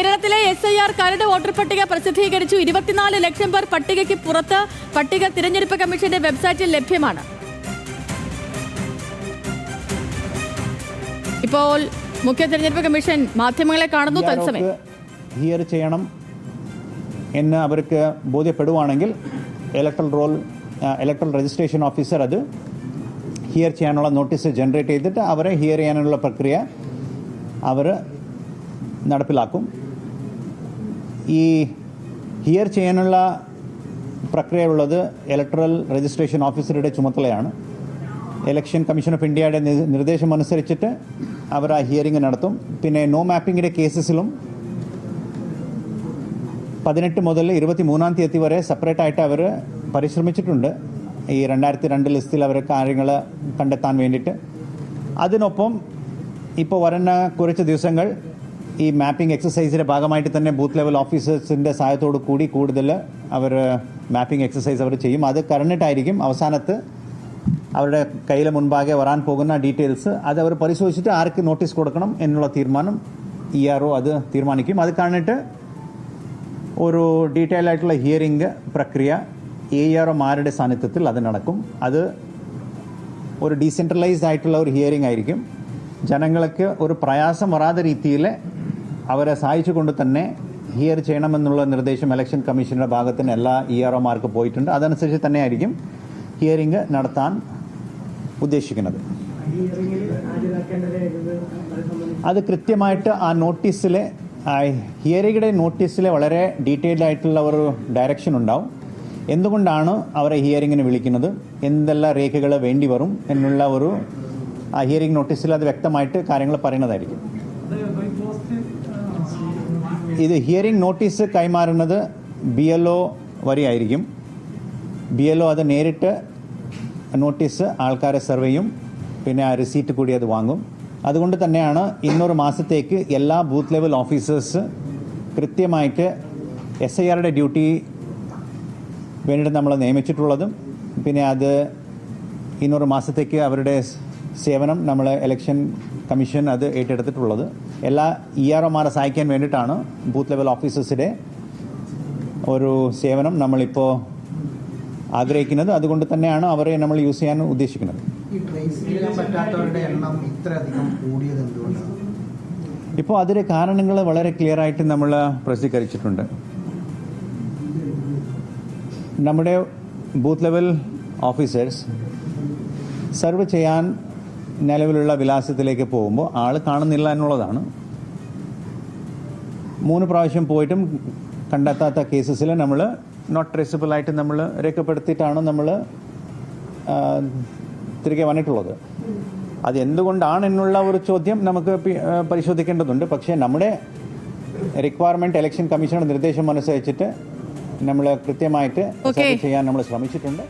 കേരളത്തിലെ SIR കരട് voter പട്ടിക പ്രസിദ്ധീകരിച്ചു. 24 ലക്ഷം പേർ പട്ടികയ്ക്ക് പുറത്ത്. പട്ടിക തിരഞ്ഞെടുപ്പ് കമ്മീഷന്റെ വെബ്സൈറ്റിൽ ലഭ്യമാണ്. ഇപ്പോൾ മുഖ്യ തിരഞ്ഞെടുപ്പ് കമ്മീഷൻ മാധ്യമങ്ങളെ കാണുന്നു. തത്സമയം ഹിയർ ചെയ്യണം എന്ന് അവർക്ക് ബോധ്യപ്പെടുവാണെങ്കിൽ ഇലക്ട്രൽ രജിസ്ട്രേഷൻ ഓഫീസർ അത് ഹിയർ ചെയ്യാനുള്ള നോട്ടീസ് ജനറേറ്റ് ചെയ്തിട്ട് അവരെ ഹിയർ ചെയ്യാനുള്ള പ്രക്രിയ അവർ നടപ്പിലാക്കും. ഈ ഹിയർ ചെയ്യാനുള്ള പ്രക്രിയ ഉള്ളത് ഇലക്ട്രൽ രജിസ്ട്രേഷൻ ഓഫീസറുടെ ചുമതലയാണ്. ഇലക്ഷൻ കമ്മീഷൻ ഓഫ് ഇന്ത്യയുടെ നിർദ്ദേശം അനുസരിച്ചിട്ട് അവർ ആ ഹിയറിംഗ് നടത്തും. പിന്നെ നോ മാപ്പിങ്ങിൻ്റെ കേസസിലും 18 മുതൽ 23-ാം തീയതി വരെ സെപ്പറേറ്റ് ആയിട്ട് അവർ പരിശ്രമിച്ചിട്ടുണ്ട് ഈ 2002 ലിസ്റ്റിൽ അവർ കാര്യങ്ങൾ കണ്ടെത്താൻ വേണ്ടിയിട്ട്. അതിനൊപ്പം ഇപ്പോൾ വരുന്ന കുറച്ച് ദിവസങ്ങൾ ഈ മാപ്പിംഗ് എക്സസൈസിൻ്റെ ഭാഗമായിട്ട് തന്നെ ബൂത്ത് ലെവൽ ഓഫീസേഴ്സിൻ്റെ സഹായത്തോടു കൂടി കൂടുതൽ അവർ മാപ്പിംഗ് എക്സസൈസ് അവർ ചെയ്യും. അത് കഴിഞ്ഞിട്ടായിരിക്കും അവസാനത്ത് അവരുടെ കയ്യിൽ മുൻപാകെ വരാൻ പോകുന്ന ഡീറ്റെയിൽസ് അത് അവർ പരിശോധിച്ചിട്ട് ആർക്ക് നോട്ടീസ് കൊടുക്കണം എന്നുള്ള തീരുമാനം ERO അത് തീരുമാനിക്കും. അത് കഴിഞ്ഞിട്ട് ഒരു ഡീറ്റെയിൽ ആയിട്ടുള്ള ഹിയറിംഗ് പ്രക്രിയ AROമാരുടെ സാന്നിധ്യത്തിൽ അത് നടക്കും. അത് ഒരു ഡീസെൻട്രലൈസ്ഡ് ആയിട്ടുള്ള ഒരു ഹിയറിംഗ് ആയിരിക്കും. ജനങ്ങൾക്ക് ഒരു പ്രയാസം വരാത്ത രീതിയിൽ അവരെ സഹായിച്ചുകൊണ്ട് തന്നെ ഹിയർ ചെയ്യണമെന്നുള്ള നിർദ്ദേശം ഇലക്ഷൻ കമ്മീഷൻ്റെ ഭാഗത്ത് നിന്ന് എല്ലാ EROമാർക്ക് പോയിട്ടുണ്ട്. അതനുസരിച്ച് തന്നെ ആയിരിക്കും ഹിയറിംഗ് നടത്താൻ ഉദ്ദേശിക്കുന്നത്. അത് കൃത്യമായിട്ട് ആ നോട്ടീസിലെ ഹിയറിംഗിൻ്റെ നോട്ടീസിൽ വളരെ ഡീറ്റെയിൽഡ് ആയിട്ടുള്ള ഒരു ഡയറക്ഷൻ ഉണ്ടാവും. എന്തുകൊണ്ടാണ് അവരെ ഹിയറിങ്ങിന് വിളിക്കുന്നത്, എന്തെല്ലാം രേഖകൾ വേണ്ടി വരും എന്നുള്ള ഒരു ആ ഹിയറിംഗ് നോട്ടീസിൽ അത് വ്യക്തമായിട്ട് കാര്യങ്ങൾ പറയുന്നതായിരിക്കും. ഇത് ഹിയറിംഗ് നോട്ടീസ് കൈമാറുന്നത് BLO വഴിയായിരിക്കും. BLO അത് നേരിട്ട് നോട്ടീസ് ആൾക്കാരെ സെർവ് ചെയ്യും. പിന്നെ ആ റിസീറ്റ് കൂടി അത് വാങ്ങും. അതുകൊണ്ട് തന്നെയാണ് 200 മാസത്തേക്ക് എല്ലാ ബൂത്ത് ലെവൽ ഓഫീസേഴ്സ് കൃത്യമായിട്ട് SIRയുടെ ഡ്യൂട്ടി വേണ്ടിയിട്ട് നമ്മൾ നിയമിച്ചിട്ടുള്ളതും പിന്നെ അത് 200 മാസത്തേക്ക് അവരുടെ സേവനം നമ്മൾ ഇലക്ഷൻ കമ്മീഷൻ അത് ഏറ്റെടുത്തിട്ടുള്ളത്. എല്ലാ EROമാരെ സഹായിക്കാൻ വേണ്ടിയിട്ടാണ് ബൂത്ത് ലെവൽ ഓഫീസേഴ്സിൻ്റെ ഒരു സേവനം നമ്മളിപ്പോൾ ആഗ്രഹിക്കുന്നത്. അതുകൊണ്ട് തന്നെയാണ് അവരെ നമ്മൾ യൂസ് ചെയ്യാൻ ഉദ്ദേശിക്കുന്നത്. ഇപ്പോൾ അതിൻ്റെ കാരണങ്ങൾ വളരെ ക്ലിയർ ആയിട്ട് നമ്മൾ പ്രസിദ്ധീകരിച്ചിട്ടുണ്ട്. നമ്മുടെ ബൂത്ത് ലെവൽ ഓഫീസേഴ്സ് സർവ് ചെയ്യാൻ നിലവിലുള്ള വിലാസത്തിലേക്ക് പോകുമ്പോൾ ആൾ കാണുന്നില്ല എന്നുള്ളതാണ്. 3 പ്രാവശ്യം പോയിട്ടും കണ്ടെത്താത്ത കേസസിൽ നമ്മൾ നോട്ട് ട്രേസബിൾ ആയിട്ട് നമ്മൾ രേഖപ്പെടുത്തിയിട്ടാണ് നമ്മൾ തിരികെ വന്നിട്ടുള്ളത്. അത് എന്തുകൊണ്ടാണ് എന്നുള്ള ഒരു ചോദ്യം നമുക്ക് പരിശോധിക്കേണ്ടതുണ്ട്. പക്ഷേ നമ്മുടെ റിക്വയർമെൻറ്റ് ഇലക്ഷൻ കമ്മീഷനുടെ നിർദ്ദേശം അനുസരിച്ചിട്ട് നമ്മൾ കൃത്യമായിട്ട് ചെയ്യാൻ നമ്മൾ ശ്രമിച്ചിട്ടുണ്ട്.